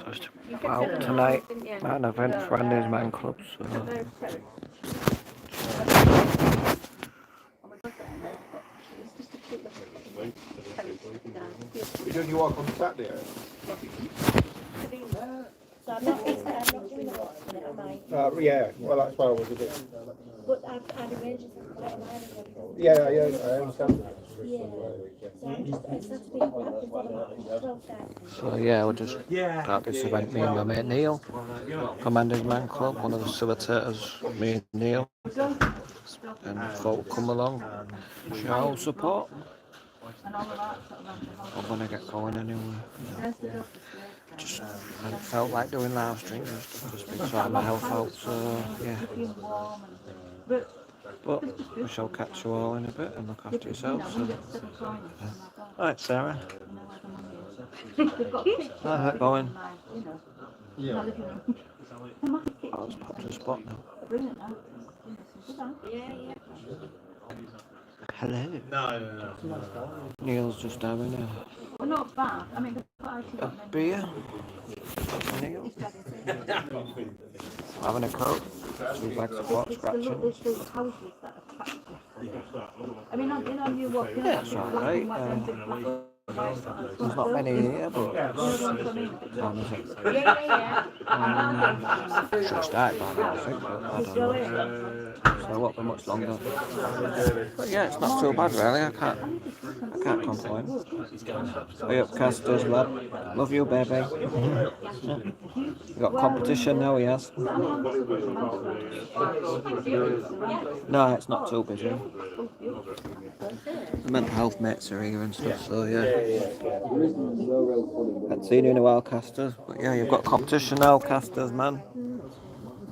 Just out tonight at an event for Andy's Man Club. So. You're doing your walk on Saturday? Yeah, well that's why I was a bit. But I'd arranged it for quite a while ago. Yeah, I understand. So yeah, we'll just start this event, me and my mate Neil from Andy's Man Club, one of the facilitators, me and Neil, and folk come along, show support. I'm gonna get going anyway. Just felt like doing live streams and stuff, just been sorting my health out, so yeah. But we shall catch you all in a bit and look after yourselves. So. Alright, Sarah. How's it going? Yeah. Oh, it's popped a spot now. Hello. No. Neil's just having a beer. Neil. Having a coke. 2 bags of pot scratching. Yeah, it's alright. There's not many here, but should start by now, I think, but I don't know. So it won't be much longer. But yeah, it's not too bad really. I can't complain. Hey up, Casters, lad. Love you, baby. You got competition now, yes? No, it's not too busy. The mental health mates are here and stuff, so yeah. Haven't seen you in a while, Casters, but yeah, you've got competition now, Casters, man.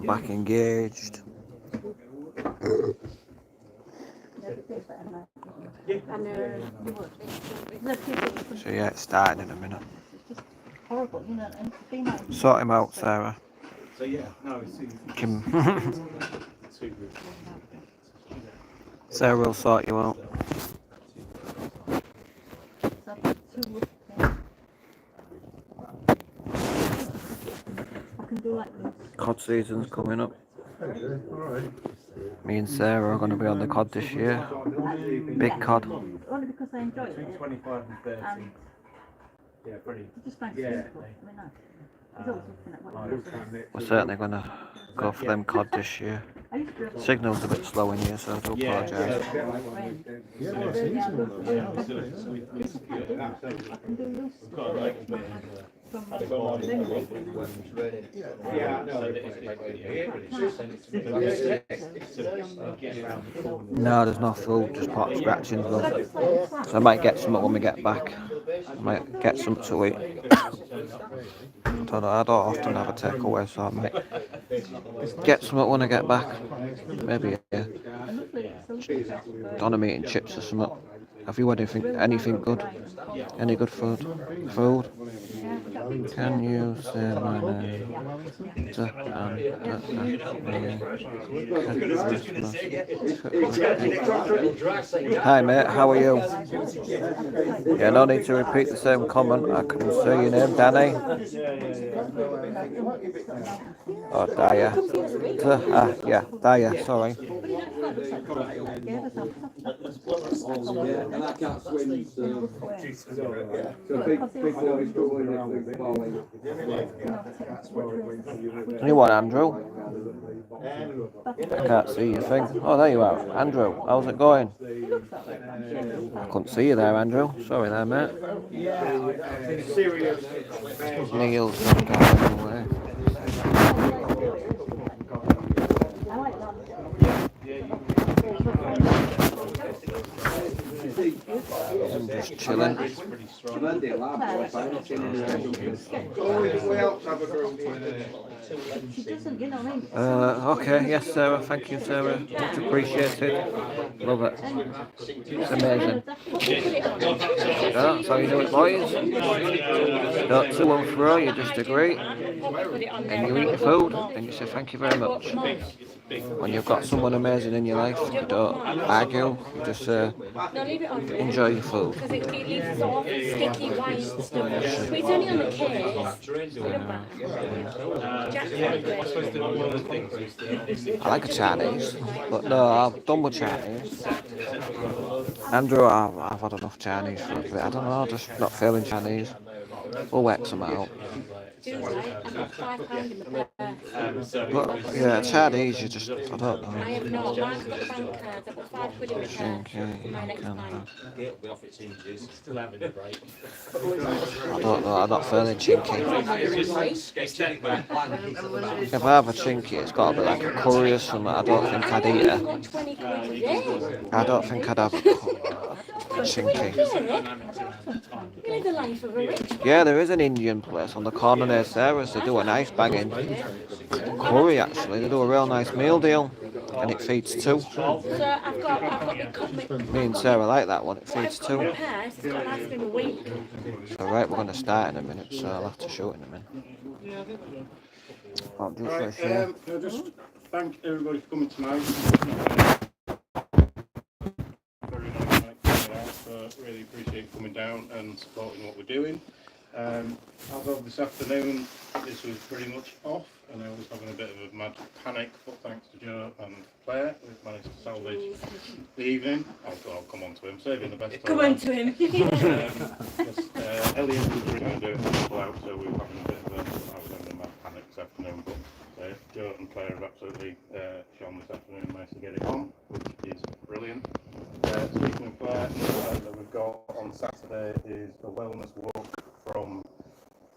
Back engaged. So yeah, it's starting in a minute. Sort him out, Sarah. Kim. Sarah will sort you out. Cod season's coming up. Me and Sarah are going to be on the cod this year. Big cod. Only because I enjoy it. 25 and 30. Yeah, brilliant. Just nice simple. We're certainly going to go for them cod this year. Signal's a bit slow in here, so I do apologise. No, there's no food, just pot scratchings though. So I might get something when we get back. I might get something to eat. I don't often have a takeaway, so I might get something when I get back. Maybe, yeah. Don't know, eating chips or something. Have you had anything good? Any good food? Can you say my name? Hi mate, how are you? Yeah, no need to repeat the same comment. I can say your name, Danny. Oh, Daya. Yeah, Daya, sorry. You what, Andrew? I can't see your thing. Oh, there you are. Andrew, how's it going? I couldn't see you there, Andrew. Sorry there, mate. Neil's not going away. I'm just chilling. Okay, yes, Sarah. Thank you, Sarah. Much appreciated. Love it. It's amazing. Yeah, that's how you do it, boys. Not to and fro, you just agree. And you eat your food, and you say thank you very much. when you've got someone amazing in your life, you don't argue, you just enjoy your food. Because it leaves sort of sticky white stuff. But it's only on the case. Jack's really good. I like a Chinese, but no, I'm done with Chinese. Andrew, I've had enough Chinese for a bit. I don't know, just not feeling Chinese. We'll work some out. I've got £5 in the purse. But yeah, Chinese, you just, I don't know. I have not. Mine's got bank cards. I've got £5 in the purse. Chinky, My next client. Still having a break. I don't know, I'm not feeling chinky. If I have a chinky, it's got to be like a curry or something. I don't think I'd eat it. I don't think I'd have a chinky. Yeah, there is an Indian place on the corner near Sarah's. They do a nice banging curry actually. They do a real nice meal deal. And it feeds two. So I've got Me and Sarah like that one, it feeds two. it's got to last me a week. Alright, we're going to start in a minute, so I'll have to show it in a minute. I'll do Right, first, yeah. can I just thank everybody for coming tonight. Very nice night coming out, so really appreciate you coming down and supporting what we're doing. As of this afternoon, this was pretty much off, and I was having a bit of a mad panic, but thanks to Joe and Claire, we've managed to salvage the evening. I'll come on to him, saving the best. Come on to him. Elliot was trying to do people out, so we were having a bit of I was having a mad panic this afternoon, but Joe and Claire have absolutely shone this afternoon and managed to get it on, which is brilliant. Speaking of Claire, that we've got on Saturday is a wellness walk from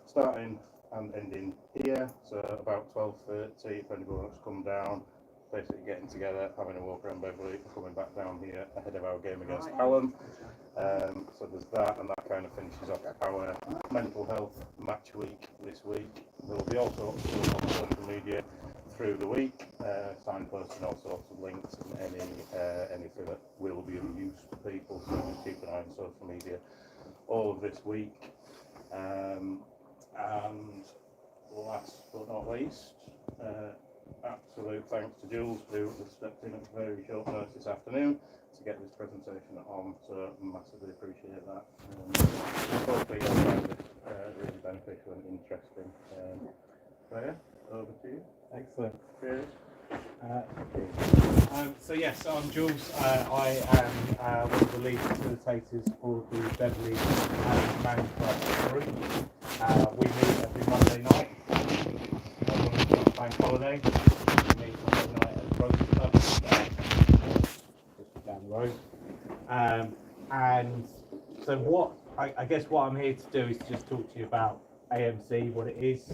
starting and ending here, so about 12:30 if anybody wants to come down, basically getting together, having a walk around Beverley, coming back down here ahead of our game against Hallam. So there's that, and that kind of finishes off our mental health match week this week. There will be all sorts of on social media through the week, signposting all sorts of links and anything that will be of use to people, so just keep an eye on social media all of this week. And last but not least, absolute thanks to Jules who stepped in at very short notice this afternoon to get this presentation on, so massively appreciate that. Hopefully you'll find it really beneficial and interesting. So yeah, over to you. Excellent. Cheers. So yes, I'm Jules. I am one of the lead facilitators for the Beverley Man Club group. We meet every Monday night. When it's not bank holiday, we meet Monday night at the Rotary Club, just down the road. And so what I guess what I'm here to do is to just talk to you about AMC, what it is,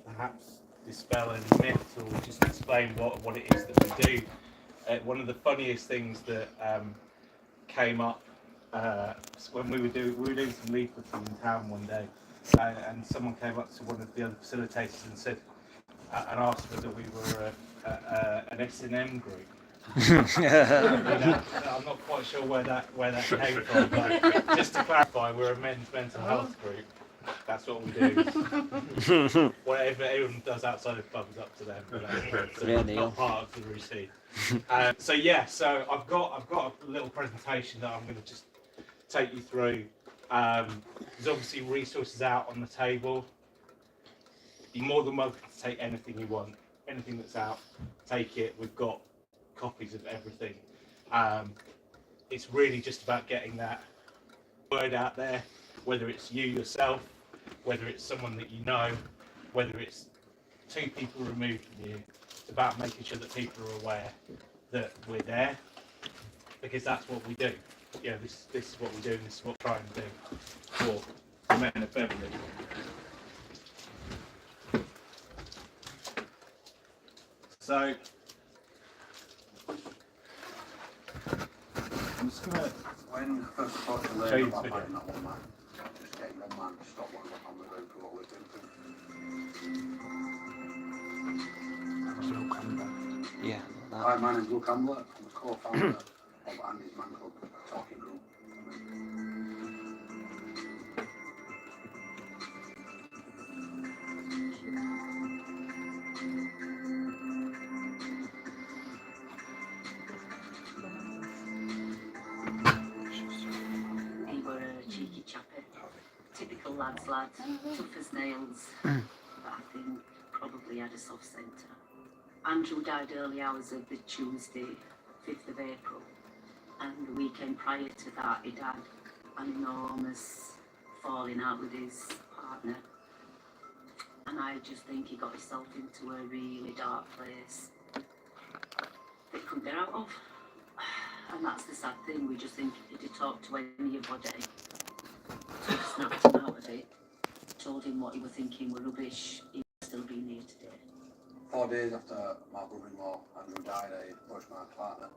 perhaps dispel any myths or just explain what it is that we do. One of the funniest things that came up when we were doing some leafleting in town one day, and someone came up to one of the other facilitators and said and asked whether we were an S&M group. I'm not quite sure where that came from, but just to clarify, we're a men's mental health group. That's what we do. Whatever everyone does outside of the club is up to them. It's not part of the routine. So I've got a little presentation that I'm going to just take you through. There's obviously resources out on the table. You're more than welcome to take anything you want, anything that's out, take it. We've got copies of everything. It's really just about getting that word out there, whether it's you yourself, whether it's someone that you know, whether it's two people removed from you. It's about making sure that people are aware that we're there, because that's what we do. You know, this is what we do, and this is what we're trying to do for the men of Beverley. So I'm just going to show you this video. Yeah. Hi, my name's Luke Hamlet. I'm the co-founder of Andy's Man Club Talking Group. cheeky chappy. Typical lad, tough as nails. But I think probably had a soft centre. Andrew died early hours of the Tuesday, 5th of April. And the weekend prior to that, he'd had an enormous falling out with his partner. And I just think he got himself into a really dark place that he couldn't get out of. And that's the sad thing, we just think if he'd talked to anybody, snapped him out of it, told him what he was thinking were rubbish, he'd still be here today. 4 days after my brother-in-law Andrew died, I approached my partner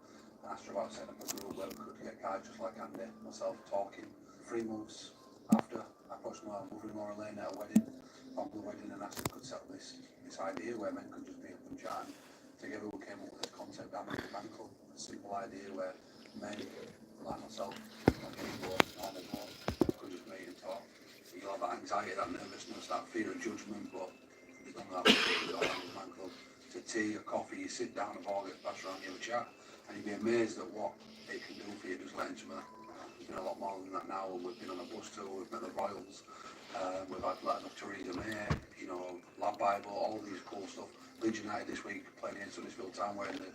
and asked her about setting up a group where we could get guys just like Andy, myself, talking. 3 months after, I approached my brother-in-law Elaine at a wedding, on the wedding, and asked if we could set up this idea where men could just meet up and chat. And together we came up with this concept of having a man club, a simple idea where men like myself, like anyone, normal, could just meet and talk. You'll have that anxiety, that nervousness, that fear of judgment, but you don't have a man club. To tea or coffee, you sit down and all get passed around, you have a chat, and you'd be amazed at what it can do for you, just letting some of that. There's been a lot more than that now. We've been on a bus tour, we've met the Royals, we've had like Theresa May, you know, Lab Bible, all these cool stuff. Leeds United this week playing in Sunnisville Town wearing the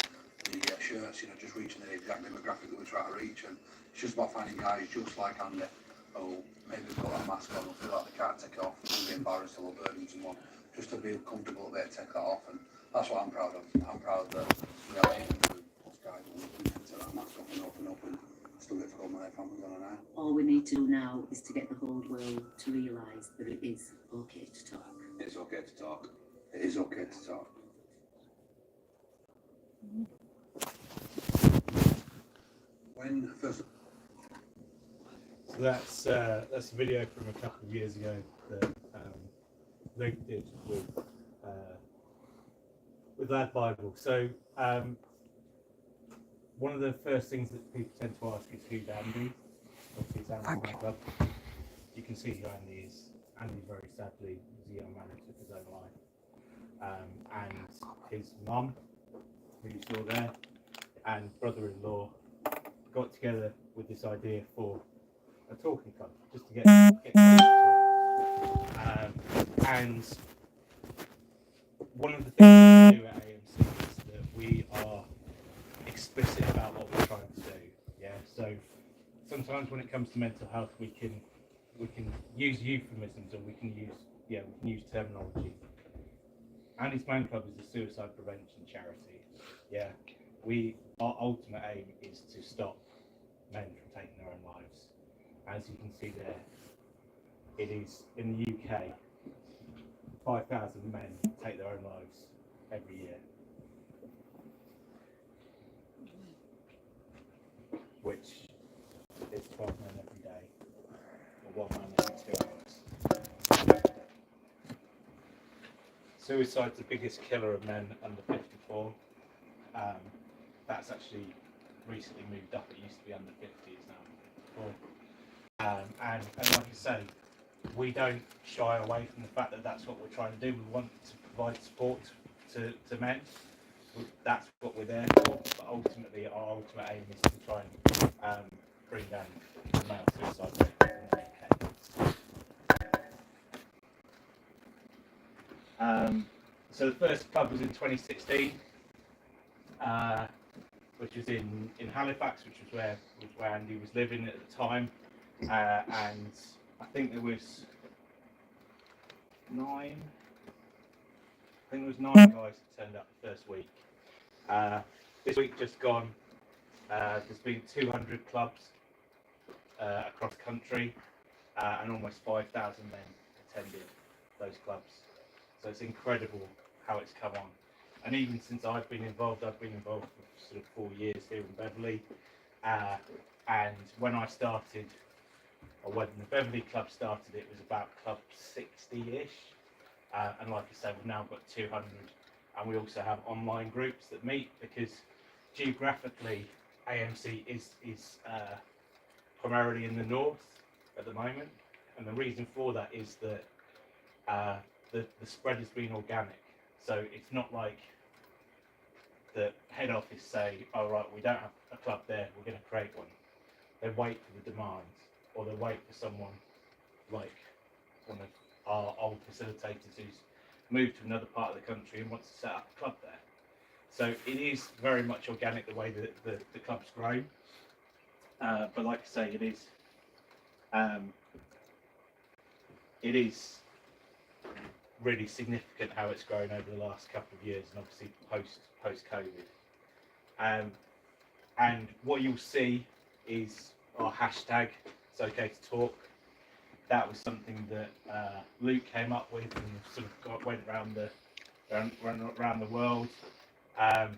shirts, you know, just reaching the exact demographic that we're trying to reach. And it's just about finding guys just like Andy, who maybe got that mask on, who feel like they can't take it off, who be embarrassed or burden someone, just to be comfortable that they take that off. And that's what I'm proud of. I'm proud that we are able to us guys we can take that mask off and open up and still get to go with my families on an eye. All we need to do now is to get the whole world to realise that it is okay to talk. It's okay to talk. It is okay to talk. When first. So that's a video from a couple of years ago that Luke did with Lad Bible. So one of the first things that people tend to ask is who's Andy. Obviously, it's Andy Club. You can see who Andy is. Andy very sadly was a young man who took his own life, and his mum, who you saw there, and brother-in-law got together with this idea for a talking club, just to get guys to talk. And one of the things we do at AMC is that we are explicit about what we're trying to do. Yeah. So sometimes when it comes to mental health, we can use euphemisms, or we can use terminology. Andy's Man Club is a suicide prevention charity. Yeah. Our ultimate aim is to stop men from taking their own lives. As you can see there, it is in the UK, 5,000 men take their own lives every year, which is 12 men every day, or 1 man every 2 hours. Suicide's the biggest killer of men under 54. That's actually recently moved up. It used to be under 50, it's now under 54. And like I say, we don't shy away from the fact that that's what we're trying to do. We want to provide support to men. That's what we're there for. But ultimately, our ultimate aim is to try and bring down the male suicide rate in the UK. So the first club was in 2016, which was in Halifax, which was where Andy was living at the time. And I think there was 9 guys that turned up the first week. This week just gone, there's been 200 clubs across the country, and almost 5,000 men attended those clubs. So it's incredible how it's come on. And even since I've been involved for sort of 4 years here in Beverley. And when I started, or when the Beverley Club started, it was about Club 60-ish. And like I said, we've now got 200. And we also have online groups that meet, because geographically, AMC is primarily in the north at the moment. And the reason for that is that the spread has been organic. So it's not like the head office say, oh right, we don't have a club there, we're going to create one. They wait for the demand. or they wait for someone like one of our old facilitators who's moved to another part of the country and wants to set up a club there. So it is very much organic the way that the club's grown. But like I say, it is really significant how it's grown over the last couple of years, and obviously post COVID. And what you'll see is our hashtag, It's Okay to Talk. That was something that Luke came up with and sort of went around the world. And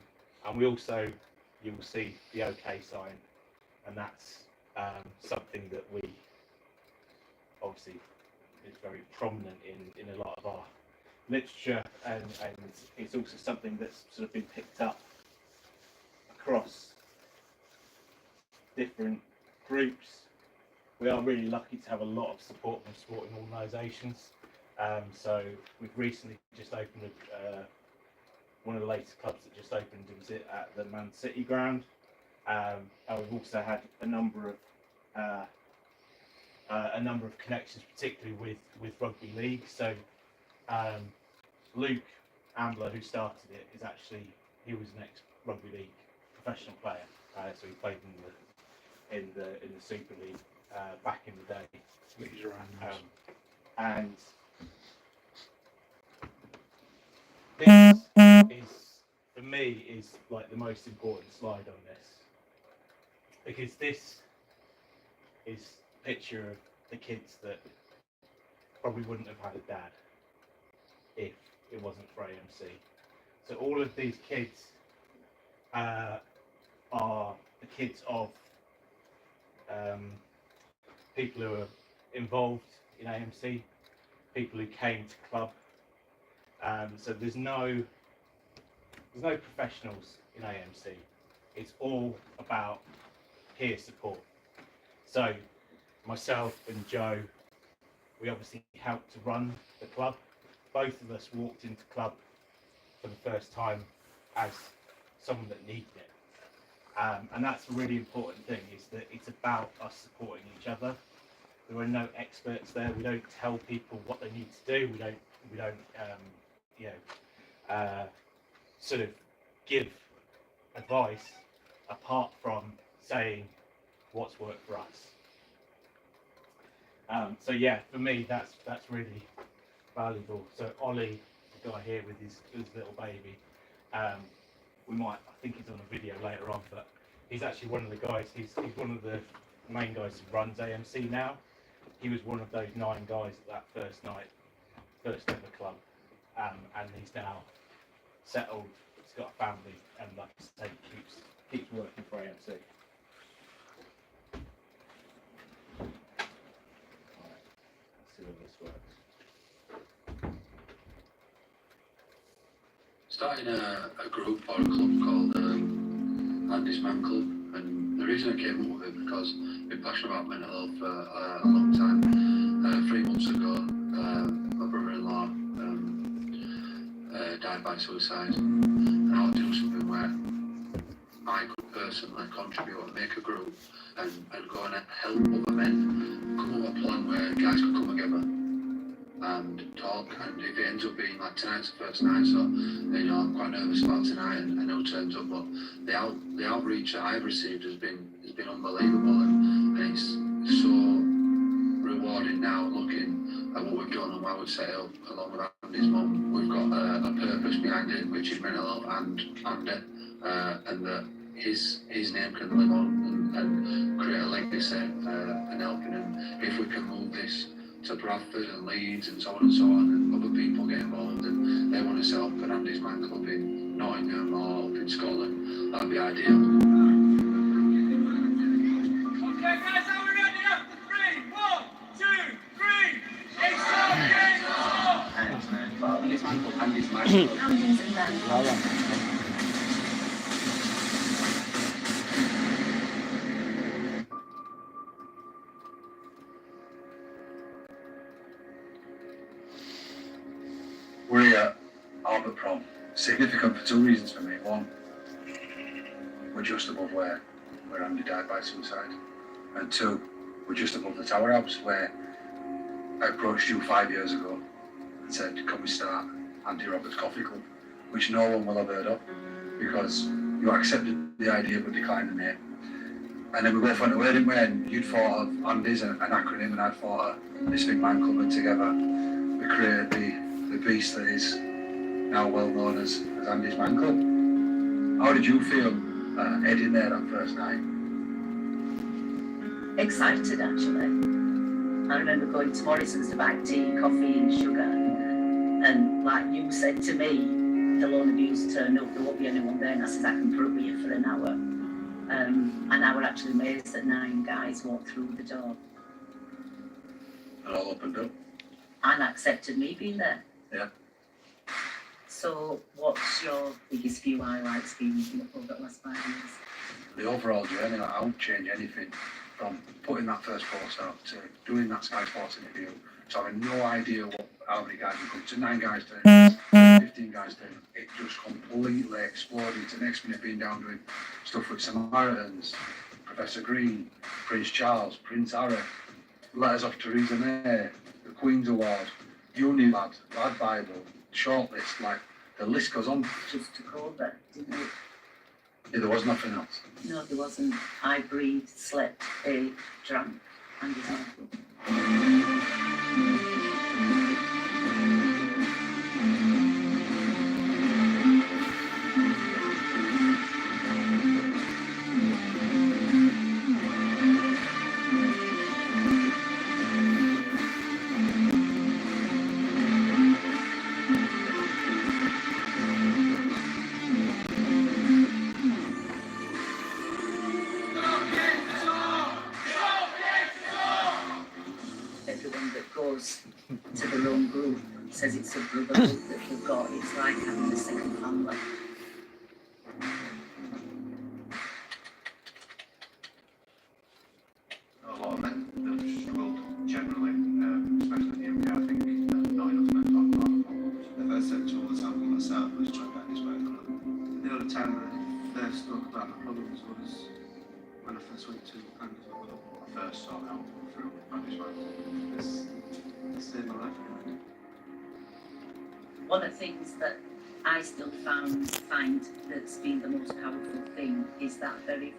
we also, you will see the OK sign, and that's something that we obviously is very prominent in a lot of our literature, and it's also something that's sort of been picked up across different groups. We are really lucky to have a lot of support from sporting organisations. So we've recently just opened one of the latest clubs that just opened was at the Man City ground, and we've also had a number of connections, particularly with rugby league. So Luke Ambler, who started it, he was an ex-rugby league professional player. So he played in the Super League back in the day. And this is, for me, is like the most important slide on this, because this is a picture of the kids that probably wouldn't have had a dad if it wasn't for AMC. So all of these kids are the kids of people who are involved in AMC, people who came to club. So there's no professionals in AMC. It's all about peer support. So myself and Joe, we obviously helped to run the club. Both of us walked into club for the first time as someone that needed it. And that's a really important thing, is that it's about us supporting each other. There are no experts there. We don't tell people what they need to do. We don't sort of give advice apart from saying what's worked for us. So yeah, for me, that's really valuable. So Ollie, the guy here with his little baby, I think he's on a video later on, but he's actually one of the guys. He's one of the main guys who runs AMC now. He was one of those 9 guys at that first ever club, and he's now settled. He's got a family, and like I say, keeps working for AMC. Right, let's see whether this works. Starting a group or a club called Andy's Man Club, and the reason I came up with it because I've been passionate about mental health for a long time. 3 months ago, my brother-in-law died by suicide, and I want to do something where I could personally contribute and make a group and go and help other men come up with a plan where guys could come together and talk. And if it ends up being like tonight's the first night, so I'm quite nervous about tonight and who turns up, but the outreach that I've received has been unbelievable, and it's so rewarding now looking at what we've done and why we've set up along with Andy's mum. We've got a purpose behind it, which is mental health and Andy, and that his name can live on and create a legacy and helping him. If we can move this to Bradford and Leeds and so on, and other people get involved and they want to set up an Andy's Man Club in Nottingham or up in Scotland, that'd be ideal. Okay guys, are we ready after 3? 1, 2, 3, it's Andy's Man Club, Andy's Man Club. Andy's Man Club. We're here at Albert Prom. Significant for 2 reasons for me. One, we're just above where Andy died by suicide. And 2, We're just above the Tower House where I approached you 5 years ago and said, can we start Andy Roberts Coffee Club, which no one will have heard of because you accepted the idea but declined the name. And then we both went away, didn't we? And you'd thought of Andy's an acronym and I'd thought of Fisherman Man Club, and together we created the beast that is now well known as Andy's Man Club. How did you feel heading there that first night? Excited, actually. I remember going to Morrison's to buy tea, coffee and sugar, and like you said to me, the loan abuse turned up, there won't be anyone there, and I said I can put up with you for an hour. And I was actually amazed that 9 guys walked through the door. And all opened up. And accepted me being there. Yeah. So what's your biggest few highlights been over the last 5 years? The overall journey, I won't change anything from putting that first post out to doing that Sky Sports interview, to having no idea how many guys would come, to 9 guys turn, 15 guys turn. It just completely exploded. To next minute being down doing stuff with Samaritans, Professor Green, Prince Charles, Prince Harry, letters off Theresa May, the Queen's Award, Uni Lad Bible, shortlist, like the list goes on. Just took over, didn't it? Yeah, there was nothing else. No, there wasn't. I breathed, slept, ate, drank, and was not. Everyone that goes to the wrong group says it's a brotherhood that they've got. It's like having a second family. A lot of men that have struggled generally, especially in the UK, I think not enough men talk about problems. The first sexual example myself was trying to get this way. The only time that I first spoke about my problems was when I first went to Andy's Man Club. I first saw help through Andy's Man Club. It saved my life. One of the things that I still find that's been the most powerful thing is that very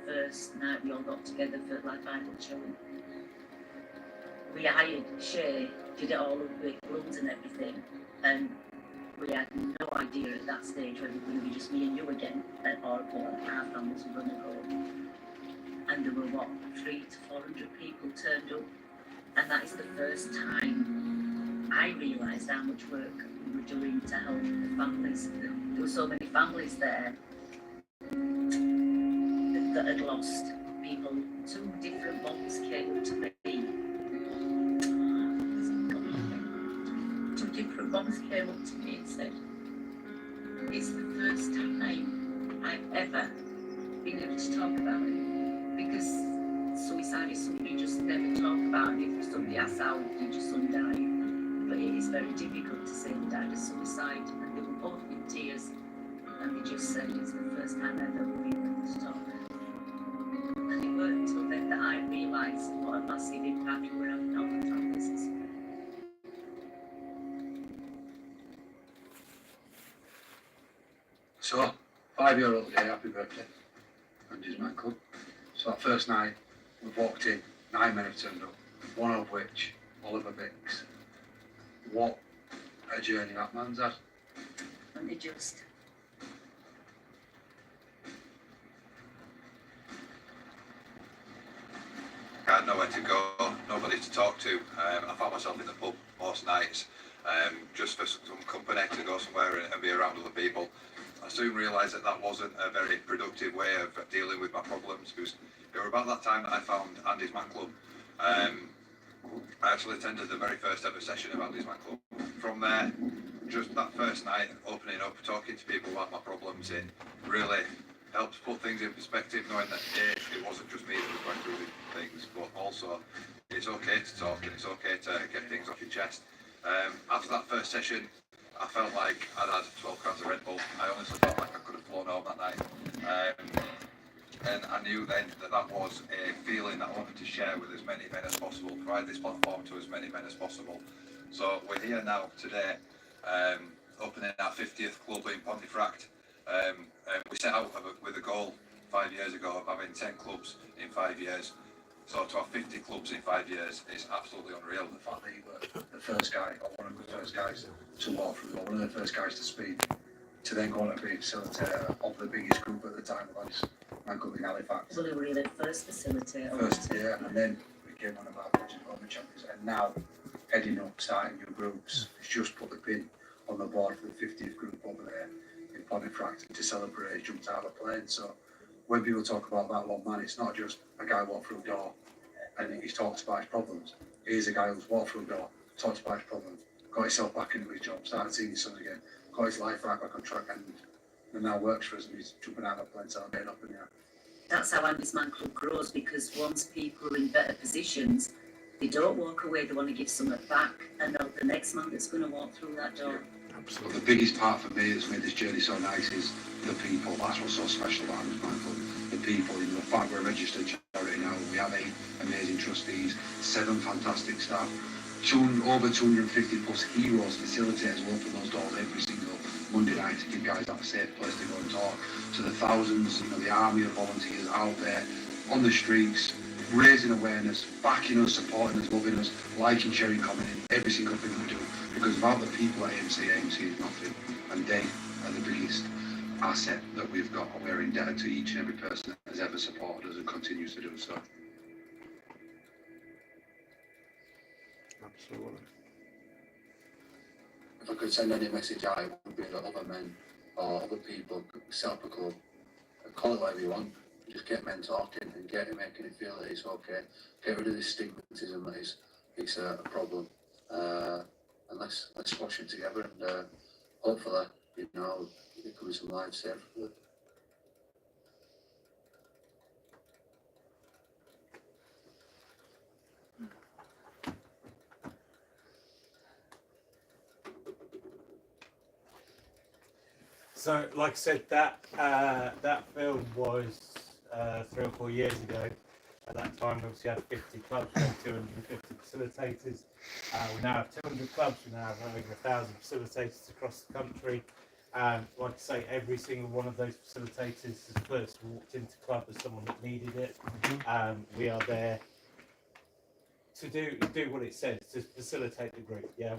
first night we all got together for like Bible showing. We hired Shay, did it all up with balloons and everything, and we had no idea at that stage whether it was going to be just me and you again, or our families were going to go. And there were 300 to 400 people turned up, and that is the first time I realised how much work we were doing to help the families. There were so many families there that had lost people. 2 different moms came up to me. 2 different moms came up to me and said, it's the first time I've ever been able to talk about it, because suicide is something you just never talk about. If somebody asks how did your son die, but it is very difficult to say he died of suicide, and they were both in tears, and they just said it's the first time I've ever been able to talk. And it weren't until then that I realised what a massive impact we were having on the families. So, 5-year-old day, happy birthday, Andy's Man Club. So that first night, we've walked in, 9 men have turned up, one of which, Oliver Bix. What a journey that man's had. And they just... I had nowhere to go, nobody to talk to. I found myself in the pub most nights, just for some company to go somewhere and be around other people. I soon realised that that wasn't a very productive way of dealing with my problems, because it was about that time that I found Andy's Man Club. I actually attended the very first ever session of Andy's Man Club. From there, just that first night, opening up, talking to people about my problems, it really helped put things in perspective, knowing that it wasn't just me that was going through things, but also it's okay to talk and it's okay to get things off your chest. After that first session, I felt like I'd had 12 cans of Red Bull. I honestly felt like I could have flown home that night. and I knew then that that was a feeling that I wanted to share with as many men as possible, provide this platform to as many men as possible. So we're here now today, opening our 50th club in Pontefract. And we set out with a goal 5 years ago of having 10 clubs in 5 years. So to have 50 clubs in 5 years is absolutely unreal. The fact that you were the first guy, or one of the first guys to walk through, or one of the first guys to speak, to then go on to be facilitator of the biggest group at the time, lads, Man Club in Halifax. Well, we were the first facilitator. First, yeah, and then we came on about British Government Champions, and now heading up, starting new groups. It's just put the pin on the board for the 50th group over there in Pontefract to celebrate. He jumped out of a plane. So when people talk about that one man, it's not just a guy walked through a door and he's talked about his problems. Here's a guy who's walked through a door, talked about his problems, got himself back into his job, started seeing his son again, got his life right back on track, and now works for us, and he's jumping out of a plane, celebrating up in the air. That's how Andy's Man Club grows, because once people are in better positions, they don't walk away, they want to give something back, and the next man that's going to walk through that door. But the biggest part for me that's made this journey so nice is the people. That's what's so special about Andy's Man Club. The people, you know, the fact we're a registered charity now, we have 8 amazing trustees, 7 fantastic staff, over 250 plus heroes, facilitators who open those doors every single Monday night to give guys that safe place to go and talk. So the thousands, you know, the army of volunteers out there on the streets, raising awareness, backing us, supporting us, loving us, liking, sharing, commenting, every single thing we do. Because without the people at AMC is nothing. And they are the biggest asset that we've got. And we're indebted to each and every person that has ever supported us and continues to do so. Absolutely. If I could send any message out, it would be that other men or other people could set up a club and call it whatever you want. Just get men talking and making it feel that it's okay. Get rid of this stigmatism that it's a problem. And let's squash it together, and hopefully, you know, it could be some lives saved. So, like I said, that film was 3 or 4 years ago. At that time, we obviously had 50 clubs, we had 250 facilitators. We now have 200 clubs, we now have over 1,000 facilitators across the country. Like I say, every single one of those facilitators has first walked into club as someone that needed it. We are there to do what it says, to facilitate the group. Yeah,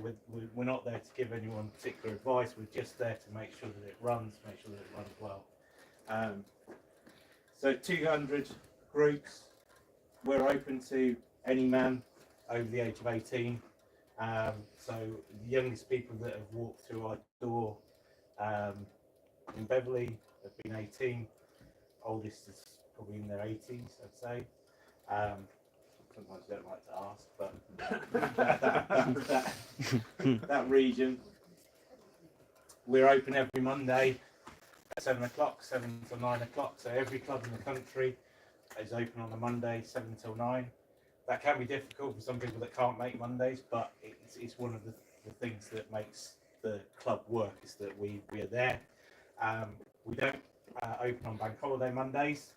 we're not there to give anyone particular advice, we're just there to make sure that it runs, make sure that it runs well. So 200 groups. We're open to any man over the age of 18. So the youngest people that have walked through our door in Beverley have been 18. Oldest is probably in their 80s, I'd say. Sometimes I don't like to ask, but that region. We're open every Monday at 7 o'clock, 7 till 9 o'clock. So every club in the country is open on a Monday, 7 till 9. That can be difficult for some people that can't make Mondays, but it's one of the things that makes the club work, is that we are there. We don't open on bank holiday Mondays,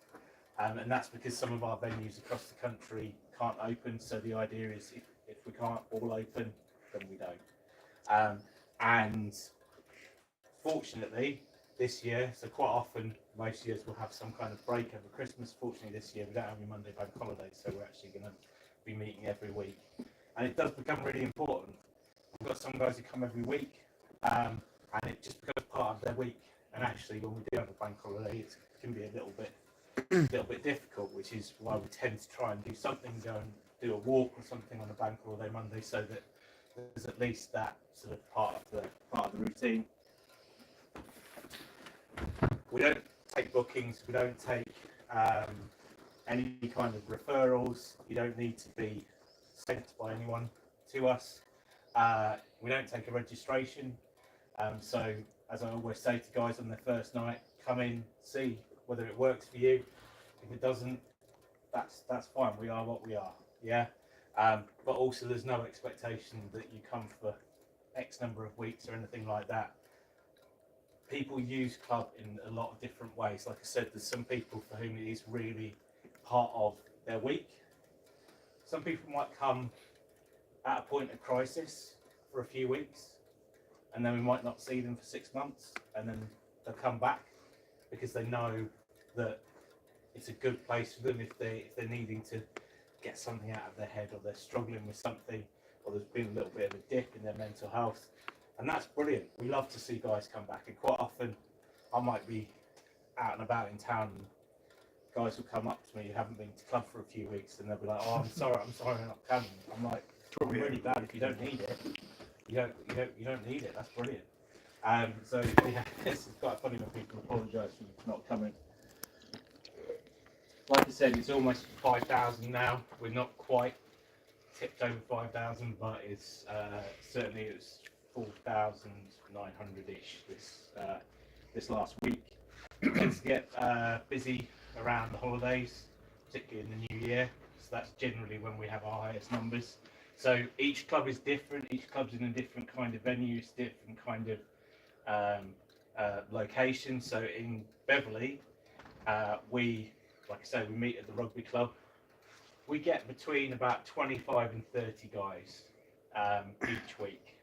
and that's because some of our venues across the country can't open. So the idea is if we can't all open, then we don't. And fortunately, this year, so quite often, most years we'll have some kind of break over Christmas. Fortunately, this year we don't have any Monday bank holidays, so we're actually going to be meeting every week. And it does become really important. We've got some guys who come every week, and it just becomes part of their week. And actually, when we do have a bank holiday, it can be a little bit difficult, which is why we tend to try and do something, go and do a walk or something on a bank holiday Monday, so that there's at least that sort of part of the routine. We don't take bookings, we don't take any kind of referrals. You don't need to be sent by anyone to us. We don't take a registration. So, as I always say to guys on their first night, come in, see whether it works for you. If it doesn't, that's fine. We are what we are. Yeah. But also, there's no expectation that you come for X number of weeks or anything like that. people use club in a lot of different ways. Like I said, there's some people for whom it is really part of their week. Some people might come at a point of crisis for a few weeks, and then we might not see them for 6 months, and then they'll come back because they know that it's a good place for them if they're needing to get something out of their head, or they're struggling with something, or there's been a little bit of a dip in their mental health. And that's brilliant. We love to see guys come back, and quite often I might be out and about in town and guys will come up to me who haven't been to club for a few weeks, and they'll be like, "Oh, I'm sorry I'm not coming." I'm like, "I'm really glad if you don't need it. You don't need it. That's brilliant." So yeah, it's quite funny when people apologise for not coming. Like I said, it's almost 5,000 now. We're not quite tipped over 5,000, but it's certainly it was 4,900-ish this last week. It tends to get busy around the holidays, particularly in the new year. So that's generally when we have our highest numbers. So each club is different. Each club's in a different kind of venue, it's different kind of location. So in Beverley, like I say, we meet at the rugby club. We get between about 25 and 30 guys each week.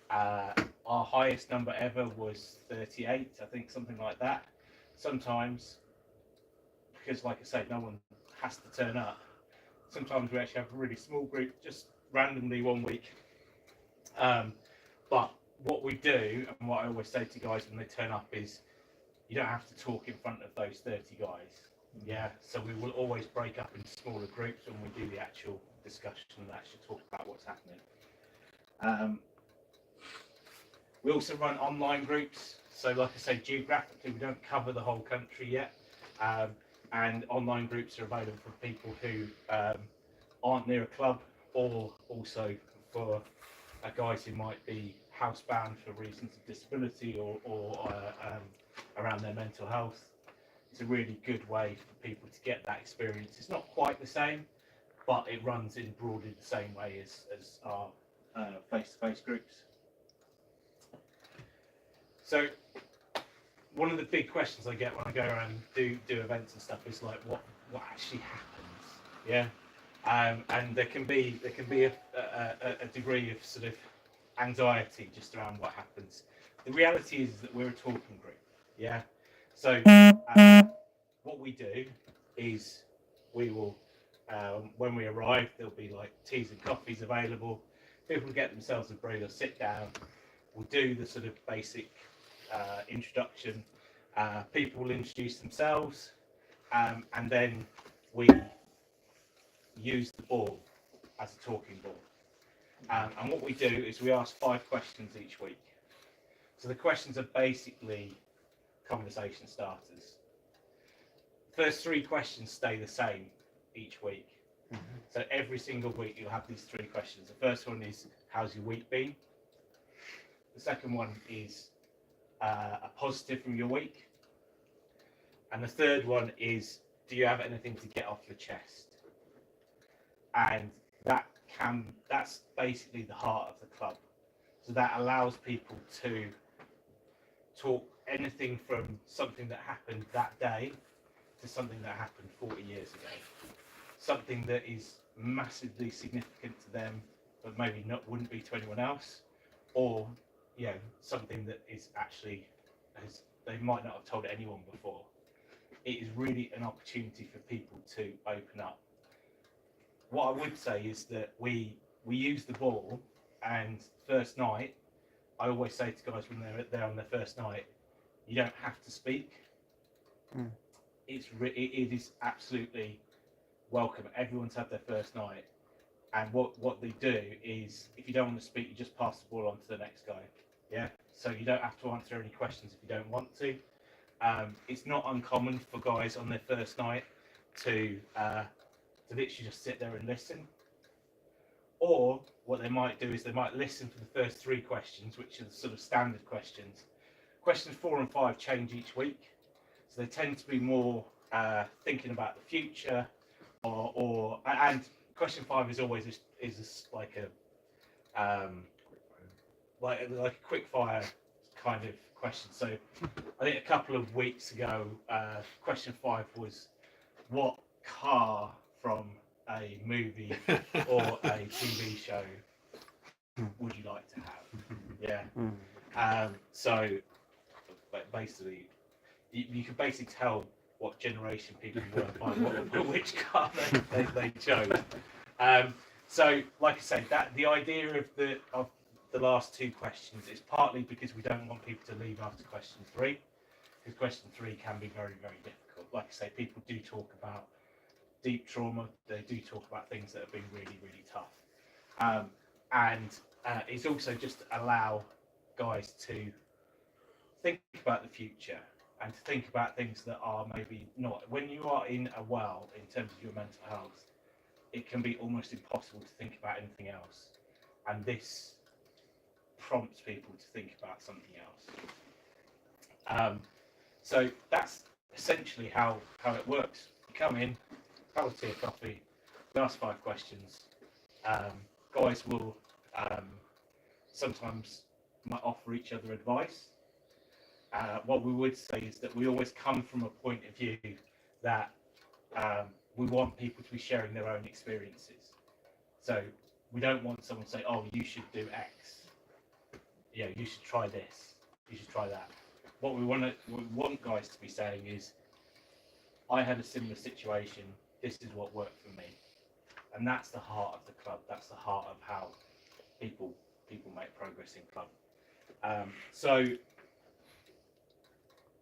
Our highest number ever was 38, I think, something like that. Sometimes, because like I say, no one has to turn up, sometimes we actually have a really small group, just randomly one week. But what we do, and what I always say to guys when they turn up, is you don't have to talk in front of those 30 guys. Yeah, so we will always break up into smaller groups when we do the actual discussion and actually talk about what's happening. We also run online groups. So like I say, geographically, we don't cover the whole country yet. And online groups are available for people who aren't near a club, or also for guys who might be housebound for reasons of disability or around their mental health. It's a really good way for people to get that experience. It's not quite the same, but it runs in broadly the same way as our face-to-face groups. So one of the big questions I get when I go around and do events and stuff is like, what actually happens? Yeah, and there can be a degree of sort of anxiety just around what happens. The reality is that we're a talking group. Yeah, so what we do is we will, when we arrive, there'll be like teas and coffees available. People get themselves a brew, they'll sit down. We'll do the sort of basic introduction. People will introduce themselves, and then we use the ball as a talking ball. And what we do is we ask 5 questions each week. So the questions are basically conversation starters. First 3 questions stay the same each week. So every single week you'll have these 3 questions. The first one is, how's your week been? The second one is a positive from your week. And the third one is, do you have anything to get off your chest? And that's basically the heart of the club. So that allows people to talk anything from something that happened that day to something that happened 40 years ago. Something that is massively significant to them, but maybe wouldn't be to anyone else, or something that is actually they might not have told anyone before. It is really an opportunity for people to open up. What I would say is that we use the ball, and first night, I always say to guys when they're there on their first night, you don't have to speak. It is absolutely welcome. Everyone's had their first night, and what they do is, if you don't want to speak, you just pass the ball on to the next guy. Yeah, so you don't have to answer any questions if you don't want to. It's not uncommon for guys on their first night to literally just sit there and listen. Or what they might do is they might listen for the first 3 questions, which are the sort of standard questions. Questions 4 and 5 change each week, so they tend to be more thinking about the future, and question 5 is always like a quick fire kind of questions. So I think a couple of weeks ago, question 5 was, what car from a movie or a TV show would you like to have? Yeah. So basically, you can basically tell what generation people were by which car they chose. So, like I say, that the idea of the last 2 questions is partly because we don't want people to leave after question 3, because question 3 can be very, very difficult. Like I say, people do talk about deep trauma. They do talk about things that have been really, really tough. And it's also just to allow guys to think about the future and to think about things that are maybe not. When you are in a well in terms of your mental health, it can be almost impossible to think about anything else. And this prompts people to think about something else. So that's essentially how it works. You come in, have a tea or coffee, we ask 5 questions. Guys will sometimes might offer each other advice. What we would say is that we always come from a point of view that we want people to be sharing their own experiences. So we don't want someone to say, oh, you should do X. You know, you should try this. You should try that. What we want guys to be saying is, I had a similar situation. This is what worked for me. And that's the heart of the club. That's the heart of how people make progress in club. So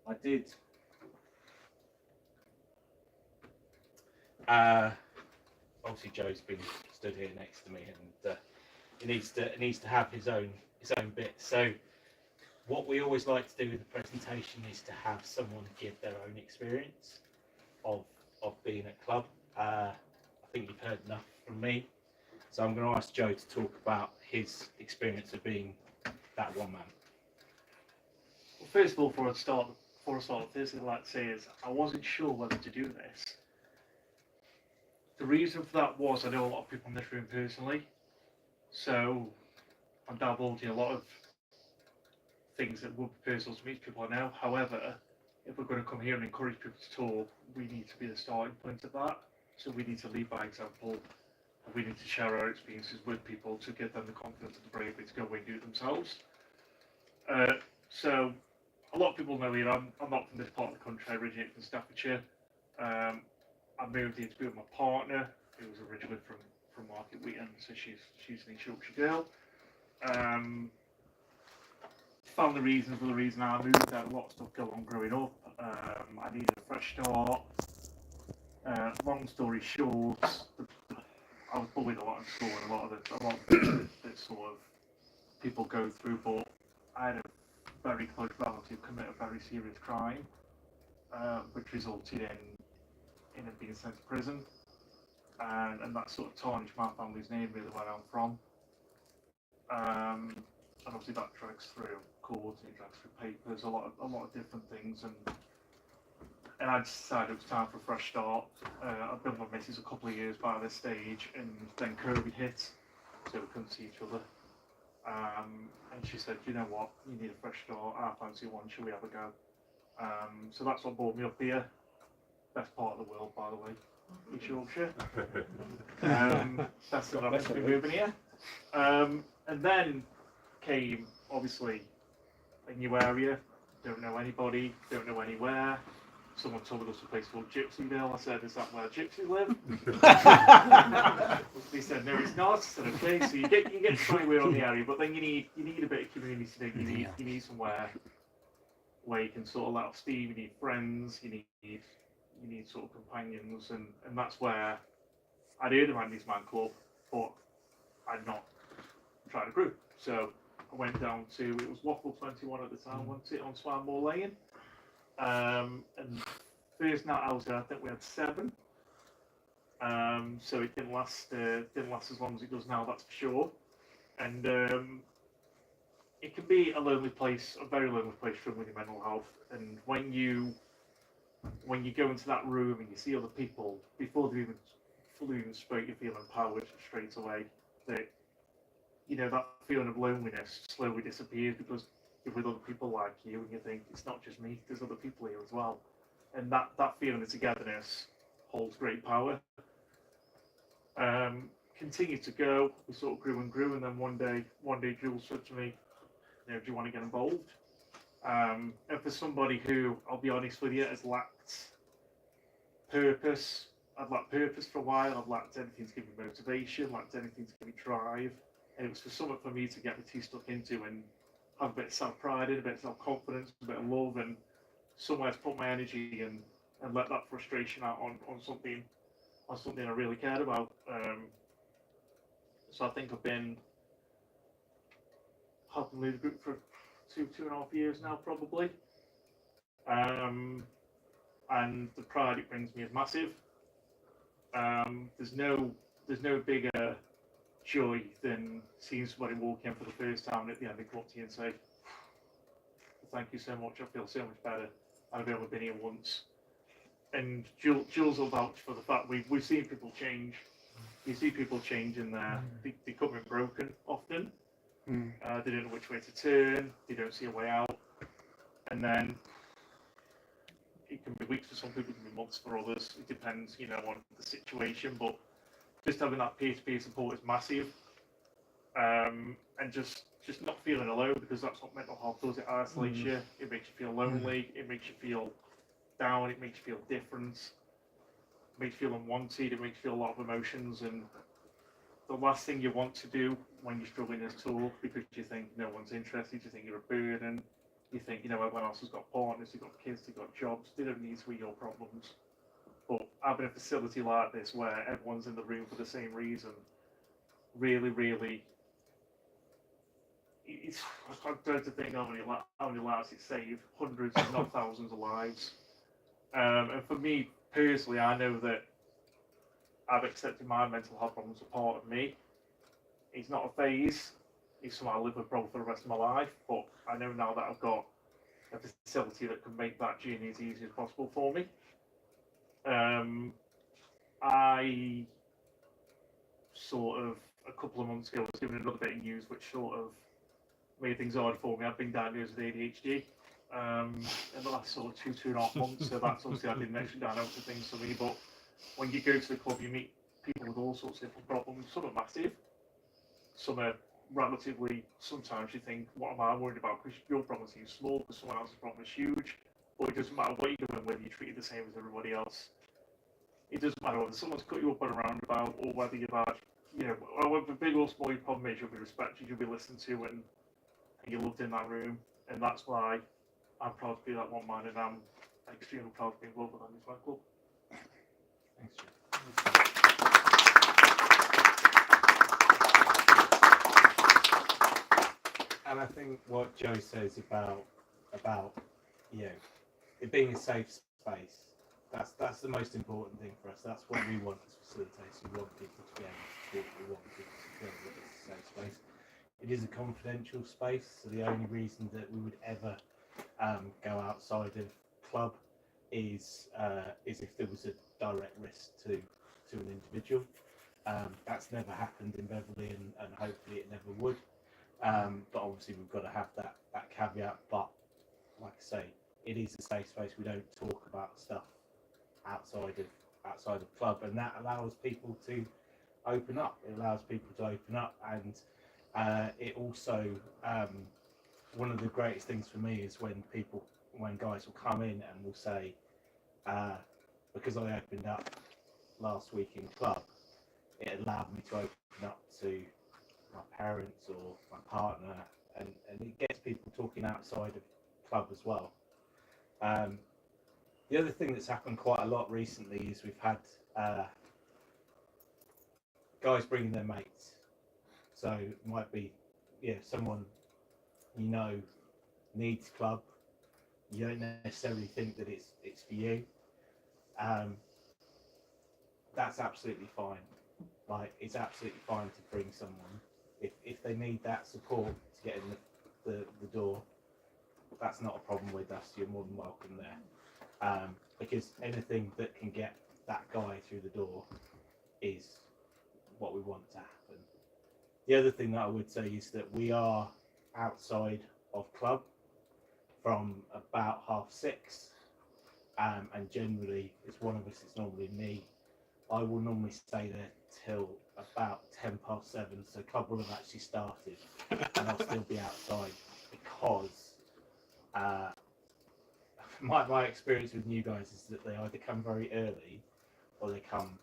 I did. Obviously, Joe's been stood here next to me, and he needs to have his own bit. So what we always like to do with the presentation is to have someone give their own experience of being at club. I think you've heard enough from me, so I'm going to ask Joe to talk about his experience of being that one man. Well, first of all, before I start the first thing I'd like to say is I wasn't sure whether to do this. The reason for that was I know a lot of people in this room personally, so I'm divulging a lot of things that would be personal to me, people I know. However, if we're going to come here and encourage people to talk, we need to be the starting point of that. So we need to lead by example, and we need to share our experiences with people to give them the confidence and the bravery to go away and do it themselves. So a lot of people know here, I'm not from this part of the country. I originate from Staffordshire. I moved here to be with my partner, who was originally from Market Wheaton, so she's an East Yorkshire girl. Found the reason for the reason I moved. I had a lot of stuff go on growing up. I needed a fresh start. Long story short, I was bullied a lot in school, and a lot of the sort of people go through. But I had a very close relative commit a very serious crime, which resulted in him being sent to prison, and that sort of tarnished my family's name, really, where I'm from. And obviously that drags through court, it drags through papers, a lot of different things, and I decided it was time for a fresh start. I've been with my missus a couple of years by this stage, and then COVID hit, so we couldn't see each other. And she said, you know what, you need a fresh start, I fancy one, shall we have a go? So that's what brought me up here. Best part of the world, by the way, East Yorkshire. That's what I'm meant to be moving here. And then came, obviously, a new area, don't know anybody, don't know anywhere. Someone told me there was a place called Gypsyville. I said, is that where gypsies live? They said, no, it's not. I said, okay, so you get to try away on the area, but then you need a bit of community. You need somewhere where you can sort of let off steam. You need friends. You need sort of companions, and that's where I'd heard of Andy's Man Club, but I'd not tried a group. So I went down to, it was Waffle 21 at the time, wasn't it, on Swanmore Lane. And first night I was there, I think we had 7. So it didn't last as long as it does now, that's for sure. And it can be a lonely place, a very lonely place for your mental health. And when you go into that room and you see other people, before they even fully spoke, you feel empowered straight away. That, you know, that feeling of loneliness slowly disappears, because you're with other people like you, and you think it's not just me, there's other people here as well. And that feeling of togetherness holds great power. Continued to go, we sort of grew and grew, and then one day Jules said to me, do you want to get involved? And for somebody who, I'll be honest with you, has lacked purpose, I'd lacked purpose for a while, I'd lacked anything to give me motivation, lacked anything to give me drive, and it was for something for me to get my teeth stuck into and have a bit of self-pride in, a bit of self-confidence, a bit of love, and somewhere to put my energy and let that frustration out on something I really cared about. So I think I've been helping lead the group for 2.5 years now, probably. And the pride it brings me is massive. There's no bigger joy than seeing somebody walk in for the first time and at the end they come up to you and say, "Thank you so much. I feel so much better. I've only been here once." And Jules will vouch for the fact we've seen people change. You see people change in there. They come in broken often. They don't know which way to turn. They don't see a way out. And then it can be weeks for some people, it can be months for others. It depends, on the situation. But just having that peer-to-peer support is massive. And just not feeling alone, because that's what mental health does. It isolates you. It makes you feel lonely. It makes you feel down. It makes you feel different. It makes you feel unwanted. It makes you feel a lot of emotions. And the last thing you want to do when you're struggling is talk, because you think no one's interested. You think you're a burden. You think, everyone else has got partners, they've got kids, they've got jobs. They don't need to be your problems. But having a facility like this where everyone's in the room for the same reason, really, really, I dread to think how many lives it saved, hundreds, if not thousands of lives. And for me personally, I know that I've accepted my mental health problems as a part of me. It's not a phase. It's something I live with probably for the rest of my life. But I know now that I've got a facility that can make that journey as easy as possible for me. I sort of, a couple of months ago, was given another bit of news which sort of made things hard for me. I've been diagnosed with ADHD in the last sort of 2.5 months, so that's obviously added an extra dynamic to things for me. But when you go to the club, you meet people with all sorts of different problems. Some are massive, some are relatively, sometimes you think, what am I worried about? Because your problem seems small, because someone else's problem is huge. But it doesn't matter what you're doing, whether you're treated the same as everybody else. It doesn't matter whether someone's cut you up on a roundabout, or whether you've had, however big or small your problem is, you'll be respected, you'll be listened to, and you're loved in that room. And that's why I'm proud to be that one man, and I'm extremely proud to be involved with this club. Thanks, Jim. And I think what Joe says about it being a safe space, that's the most important thing for us. That's what we want as facilitators. We want people to be able to talk. We want people to feel that it's a safe space. It is a confidential space, so the only reason that we would ever go outside of club is if there was a direct risk to an individual. That's never happened in Beverley, and hopefully it never would. But obviously we've got to have that caveat. But like I say, it is a safe space. We don't talk about stuff outside of club, and that allows people to open up. It allows people to open up, and it also one of the greatest things for me is when guys will come in and will say, because I opened up last week in club, it allowed me to open up to my parents or my partner, and it gets people talking outside of club as well. The other thing that's happened quite a lot recently is we've had guys bringing their mates. So it might be someone needs club. You don't necessarily think that it's for you. That's absolutely fine. Like, it's absolutely fine to bring someone if they need that support to get in the door. That's not a problem with us. You're more than welcome there. Because anything that can get that guy through the door is what we want to happen. The other thing that I would say is that we are outside of club. from about 6:30, and generally it's one of us. It's normally me. I will normally stay there till about 7:10, so club will have actually started, and I'll still be outside because my experience with new guys is that they either come very early or they come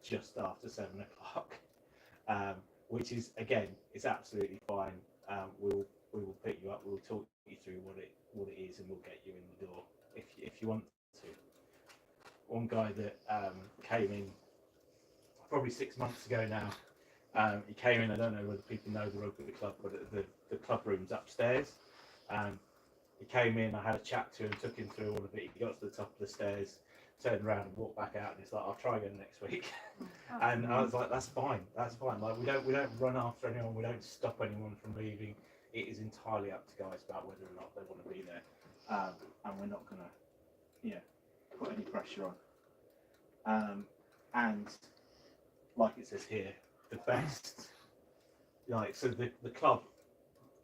just after 7:00, which is, again, it's absolutely fine. We will pick you up. We'll talk you through what it is, and we'll get you in the door if you want to. One guy that came in probably 6 months ago now. He came in. I don't know whether people know the rugby club, but the club room's upstairs. He came in. I had a chat to him, took him through all of it. He got to the top of the stairs, turned around and walked back out, and he's like, "I'll try again next week." And I was like, "That's fine. That's fine. Like we don't run after anyone. We don't stop anyone from leaving. It is entirely up to guys about whether or not they want to be there, and we're not gonna, put any pressure on. And like it says here, the best, so the club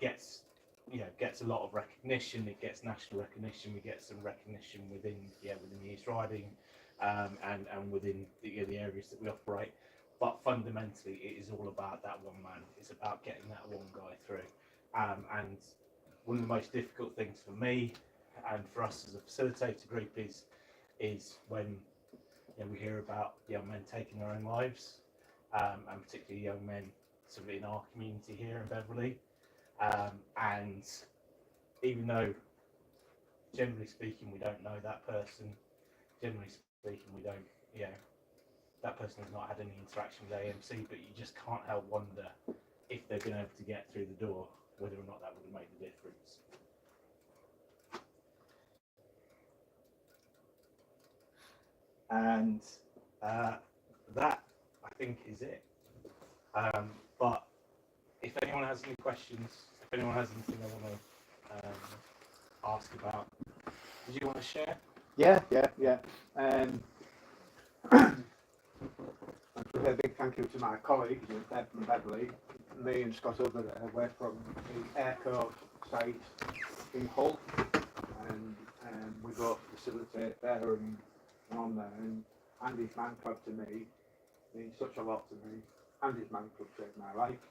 gets a lot of recognition. It gets national recognition. We get some recognition within the East Riding, and within the areas that we operate. But fundamentally, it is all about that one man. It's about getting that one guy through. And one of the most difficult things for me and for us as a facilitator group is when we hear about young men taking their own lives, and particularly young men sort of in our community here in Beverley. And even though, generally speaking, we don't know that person, generally speaking, we don't, that person has not had any interaction with AMC, but you just can't help wonder if they've been able to get through the door, whether or not that would have made the difference. And that, I think, is it. But if anyone has any questions, if anyone has anything they want to ask about, did you want to share? Yeah. A big thank you to my colleagues from Beverley. Me and Scott over there. We're from the Aircourt site in Hull, and we both facilitate there and on there. And Andy's Man Club to me means such a lot to me. Andy's Man Club saved my life,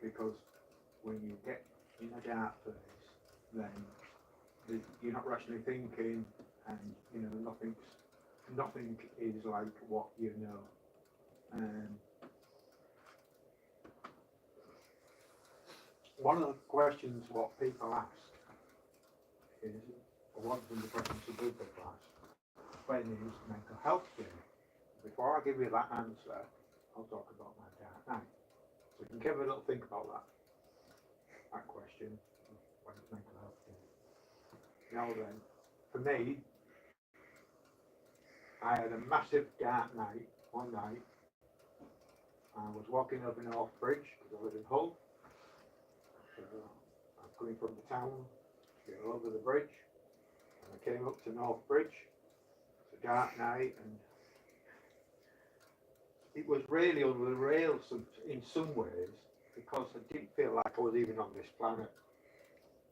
because when you get in a dark place, then you're not rationally thinking, and nothing is like what you know. One of the questions what people ask is, or one of the questions that people ask, when is mental health day? Before I give you that answer, I'll talk about my dark night. So you can give a little think about that question, when is mental health day? Now then, for me, I had a massive dark night, one night. I was walking over North Bridge, because I live in Hull. So I'm coming from the town, to go over the bridge, and I came up to North Bridge. It's a dark night, and it was really under the rails in some ways, because I didn't feel like I was even on this planet.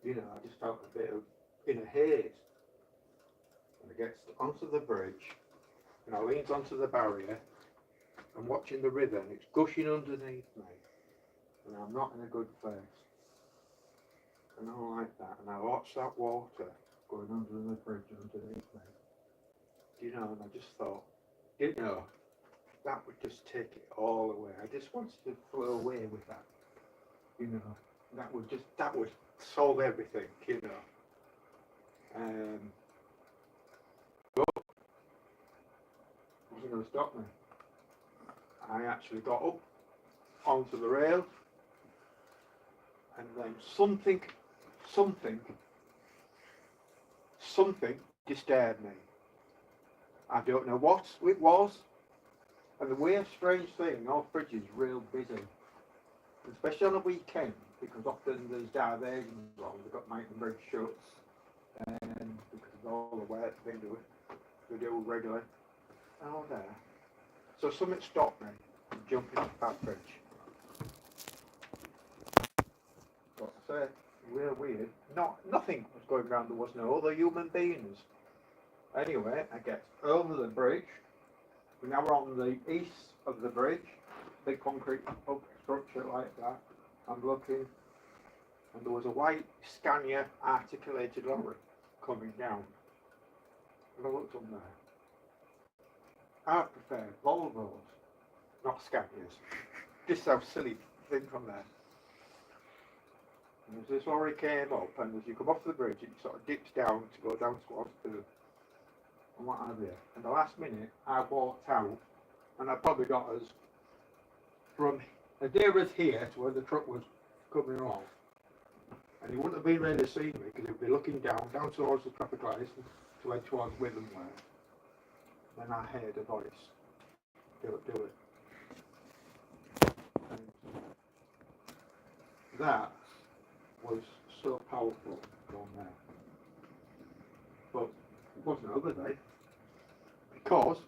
I just felt a bit of in a haze. And I get onto the bridge, and I leans onto the barrier. I'm watching the river, and it's gushing underneath me, and I'm not in a good place. And I don't like that. And I watch that water going under the bridge underneath me. And I just thought, that would just take it all away. I just wanted to flow away with that. That would solve everything. But it wasn't going to stop me. I actually got up onto the rail, and then something disturbed me. I don't know what it was. And the weird, strange thing, North Bridge is real busy, especially on a weekend, because often there's diversions on. They've got Mountain Bridge shut, and because of all the work they do regularly, and all there. So something stopped me from jumping off that bridge. But I say, real weird. and there was no other human beings. Anyway, I get over the bridge. We're now on the east of the bridge, big concrete structure like that. I'm looking, and there was a white Scania articulated lorry coming down. And I looked on there. I prefer Volvos, not Scanias. Just how silly thing from there. And as this lorry came up, and as you come off the bridge, it sort of dips down to go down towards the and what have you. And the last minute, I walked out, and I probably got us from as near as here to where the truck was coming along. And he wouldn't have been ready to see me because he'd be looking down towards the traffic lights to head towards Witham way. Then I heard a voice. Do it. And that was so powerful down there. But it wasn't over there. Because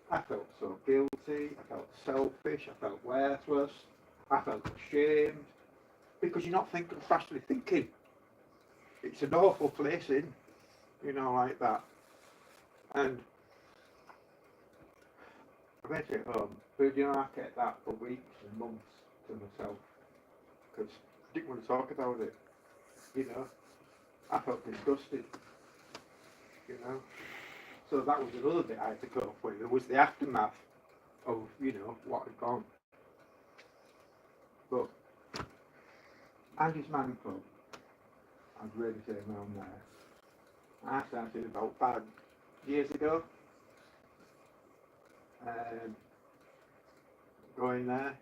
I felt so guilty, I felt selfish, I felt worthless, I felt ashamed. Because you're not rationally thinking. It's an awful place in, like that. And I went it home, but I kept that for weeks and months to myself. Because I didn't want to talk about it, I felt disgusted, So that was another bit I had to cope with. There was the aftermath of, what had gone. But Andy's Man Club, I'd really say around there. I started about 5 years ago. Going there,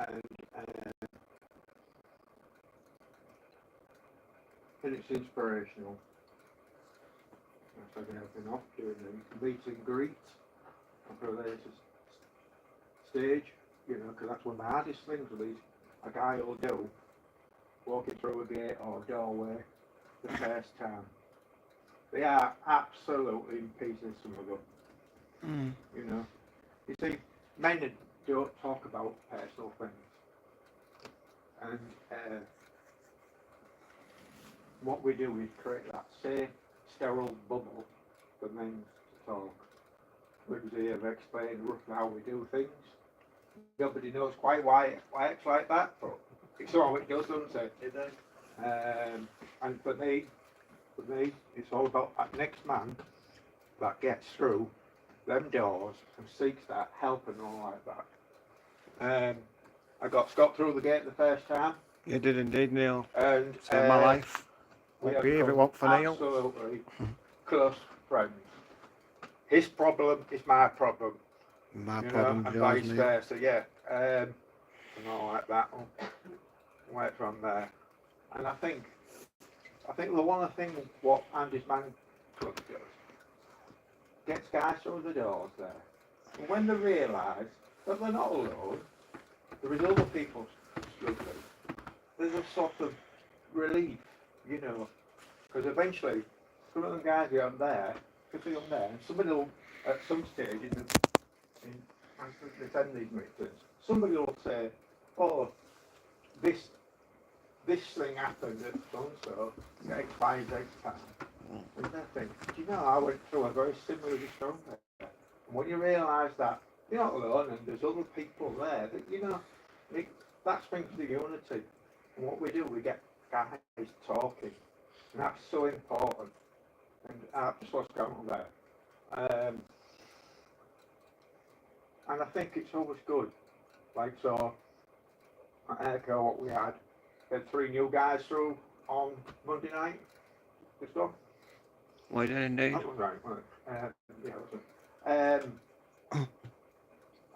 and it's inspirational. I've been off doing the meet and greet for the latest stage, because that's one of the hardest things with these. A guy will do walking through a gate or doorway the first time. They are absolutely in pieces, some of them. You see, men don't talk about personal things, and what we do is create that safe, sterile bubble for men to talk. We have explained roughly how we do things. Nobody knows quite why it's like that, but it's all it does, doesn't it? And for me, it's all about that next man that gets through them doors and seeks that help and all like that. I got Scott through the gate the first time. You did indeed, Neil. And saved my life. We Won't be if it weren't for Neil. Absolutely close friends. His problem is my problem. My problem, and yours, vice Neil. versa, yeah. And all like that. Right from there. And I think the one thing what Andy's Man Club does gets guys through the doors there. And when they realise that they're not alone, there is other people struggling, there's a sort of relief, because eventually some of them guys are on there, and somebody will, at some stage in attend these meetings, somebody will say, oh, this thing happened at so-and-so, X, Y, Z time. And they think, do you know, I went through a very similar disorder. And when you realise that you're not alone and there's other people there, that, that brings the unity. And what we do, we get guys talking. And that's so important. And that's just what's going on there. And I think it's always good. Like, so, at Echo, what we had 3 new guys through on Monday night. Good stuff. We did indeed. That was right. And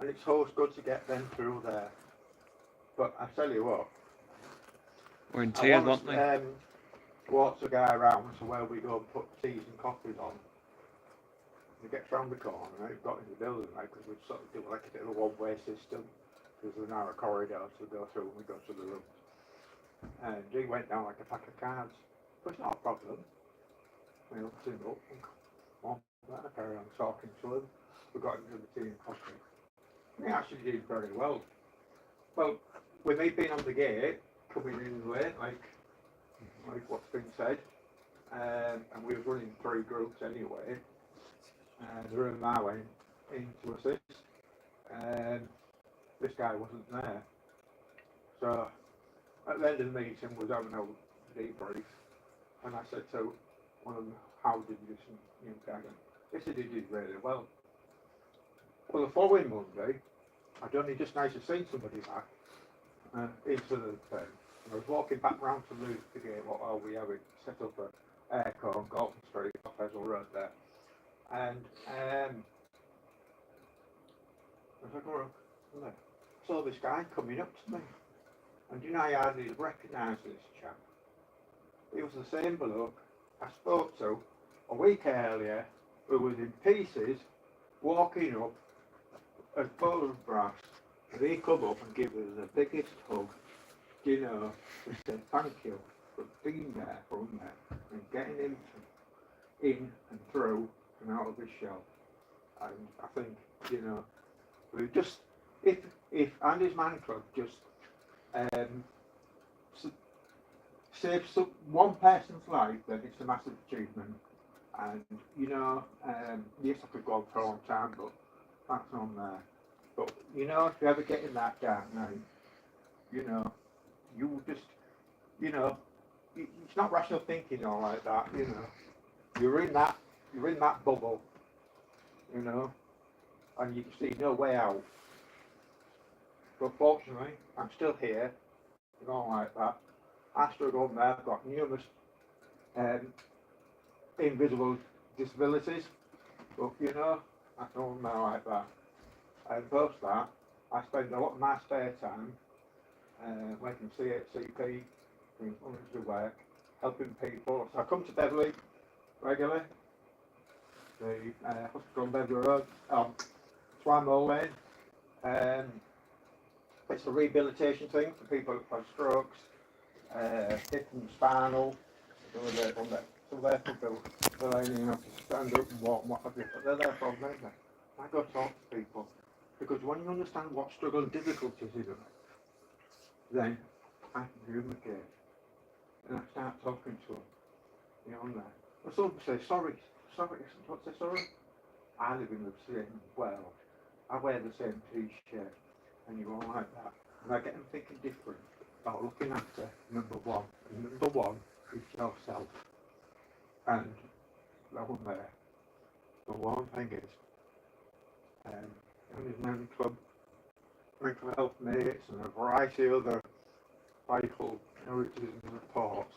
it's always good to get them through there. But I tell you what. We're in tears, weren't we? Walks a guy around to where we go and put teas and coffees on. He gets round the corner, right? He's got in the building, right? Because we sort of do like a bit of a one-way system. There's a narrow corridor to go through and we go to the room. And he went down like a pack of cards. But it's not a problem. We looked him up and I carry on talking to him. We got him to the tea and coffee. And he actually did very well. Well, with me being on the gate, coming in late, like what's been said, and we were running 3 groups anyway. The room I went in to assist, this guy wasn't there. So at the end of the meeting, we was having a debrief, and I said to one of them, how did this new guy go? They said he did really well. Well, the following Monday, I'd only just nice to seen somebody back into the thing. And I was walking back round to Ruth to get what are we having set up at Airco on Galton Street, off Ezel Road there. And I was like, oh, look. Saw this guy coming up to me. And you know, I hardly recognised this chap. He was the same bloke I spoke to a week earlier, who was in pieces, walking up as photographs. And he come up and gave us the biggest hug, you know, to say thank you for being there for him there and getting him in and through and out of his shell. And I think, you know, we just, if Andy's Man Club just saves one person's life, then it's a massive achievement. And, you know, yes, I could go on for a long time, but that's on there. But, you know, if you ever get in that dark night, you know, you will just, you know, it's not rational thinking or like that, you know. You're in that bubble, you know, and you can see no way out. But fortunately, I'm still here, going like that. I struggle there, I've got numerous invisible disabilities, but you know, I don't know like that. And post that, I spend a lot of my spare time working CHCP, doing voluntary work, helping people. So I come to Beverley regularly, the hospital on Beverley Road, Swanmore Lane. It's a rehabilitation thing for people who've had strokes, hip and spinal. So they're there for learning how to stand up and walk and what have you. But they're there for a minute. I go talk to people, because when you understand what struggle and difficulties is, then I can communicate. And I start talking to them. You know, on there. But some say, sorry, what's this, sorry? I live in the same world. I wear the same t-shirt, and you all like that. And I get them thinking different about looking after number one. And number one is yourself. And that one there. The one thing is, Andy's Man Club, mental health mates, and a variety of other vital narratives and reports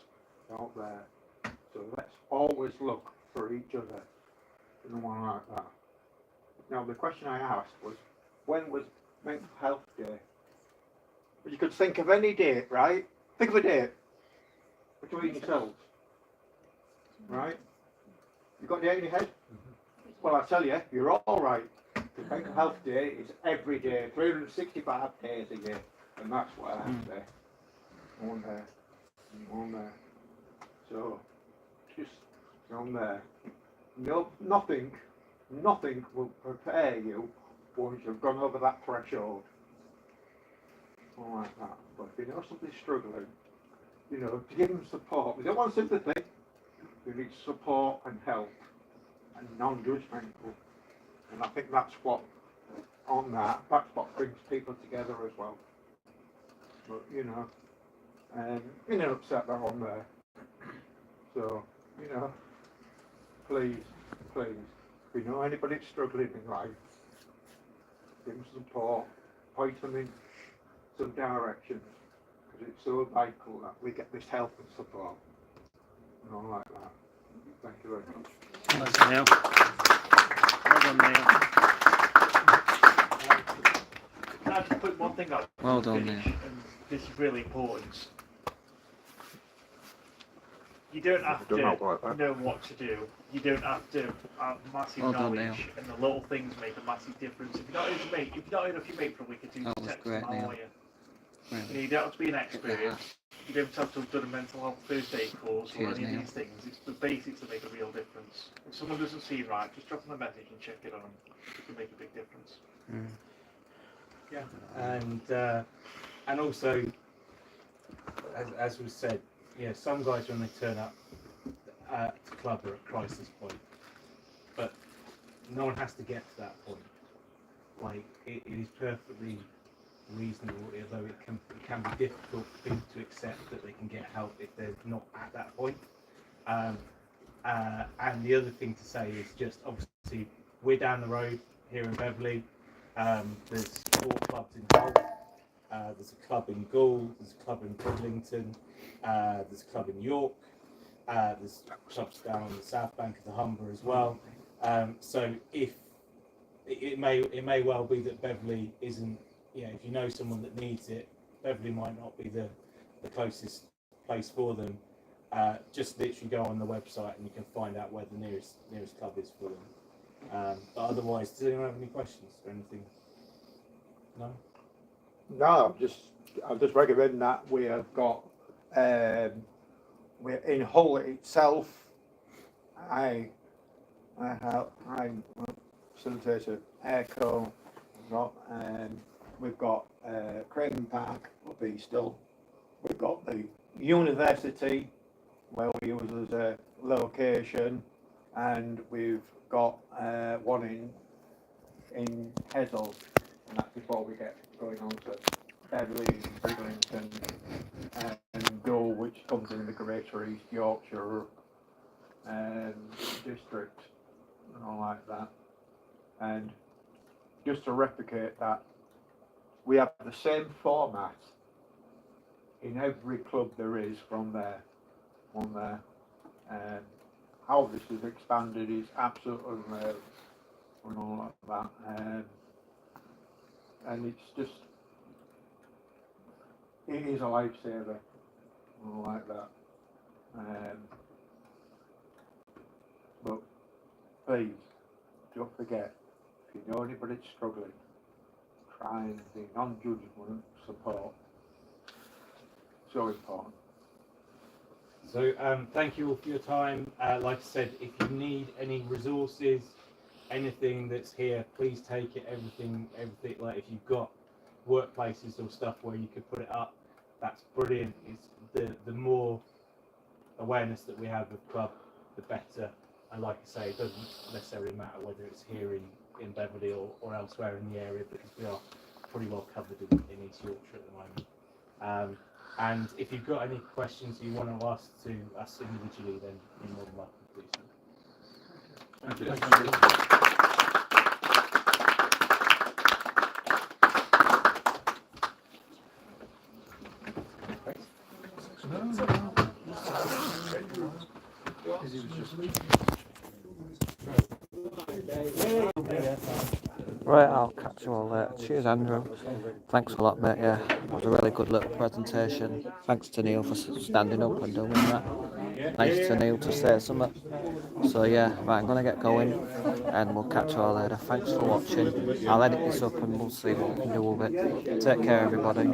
out there. So let's always look for each other in one like that. Now the question I asked was, when was Mental Health Day? But you could think of any date, right? Think of a date between yourselves, right? You got a date in your head? Well, I tell you, you're all right. Because Mental Health Day is every day, 365 days a year, and that's what I say. On there. So, just on there. No, nothing will prepare you once you've gone over that threshold. All like that. But if you know somebody's struggling, you know, to give them support. We don't want sympathy. We need support and help, and non-judgmental. And I think that's what brings people together as well. But you know, in an upset that on there. So, you know, please, if you know anybody struggling in life, give them support, point them in some directions, because it's so vital that we get this help and support, and all like that. Thank you very much. Thanks, Neil. Well done, Neil. Can I just put one thing up? Well done, Neil. And this is really important. You don't have to know what to do. You don't have to have massive knowledge, and the little things make a massive difference. If you're not enough your mate for a week or two, That was text great, them, how Neil. are you? You don't have to be an expert. You don't have to have done a mental health first aid course or any of these things. It's the basics that make a real difference. If someone doesn't seem right, just drop them a message and check it on them. It can make a big difference. Yeah, and also, as was said, some guys when they turn up, club are at crisis point, but no one has to get to that point. Like it is perfectly reasonable, although it can be difficult for people to accept that they can get help if they're not at that point. And the other thing to say is just obviously we're down the road here in Beverley. There's 4 clubs in Hull. There's a club in Gaul. There's a club in Bridlington. There's a club in York. There's clubs down on the south bank of the Humber as well. So if it may well be that Beverley isn't, if you know someone that needs it, Beverley might not be the closest place for them. Just literally go on the website and you can find out where the nearest club is for them. But otherwise, does anyone have any questions or anything? No? No, I'll just recommend that we have got, we're in Hull itself. I'm facilitator Airco. We've got Craven Park up Eastle. We've got the university where we use as a location, and we've got one in Hessel, and that's before we get going on to Beverley, Bridlington, and Gow, which comes in the Greater East Yorkshire district and all like that. And just to replicate that, we have the same format in every club there is from there on there. How this is expanded is absolutely unreal and all like that. And it's just, it is a lifesaver and all like that. But please, don't forget, if you know anybody struggling, try and be non-judgment support. So important. So thank you all for your time. Like I said, if you need any resources, anything that's here, please take it. Everything. Like if you've got workplaces or stuff where you could put it up, that's brilliant. It's the more awareness that we have of club, the better. And like I say, it doesn't necessarily matter whether it's here in Beverley or elsewhere in the area, because we are pretty well covered in East Yorkshire at the moment. And if you've got any questions you want to ask to us individually, then you're more than welcome to do so. Thank you. Right, I'll catch you all later. Cheers, Andrew. Thanks a lot, mate. Yeah, it was a really good little presentation. Thanks to Neil for standing up and doing that. Nice to Neil to say something. So yeah, right, I'm gonna get going and we'll catch you all later. Thanks for watching. I'll edit this up and we'll see what we can do with it. Take care, everybody.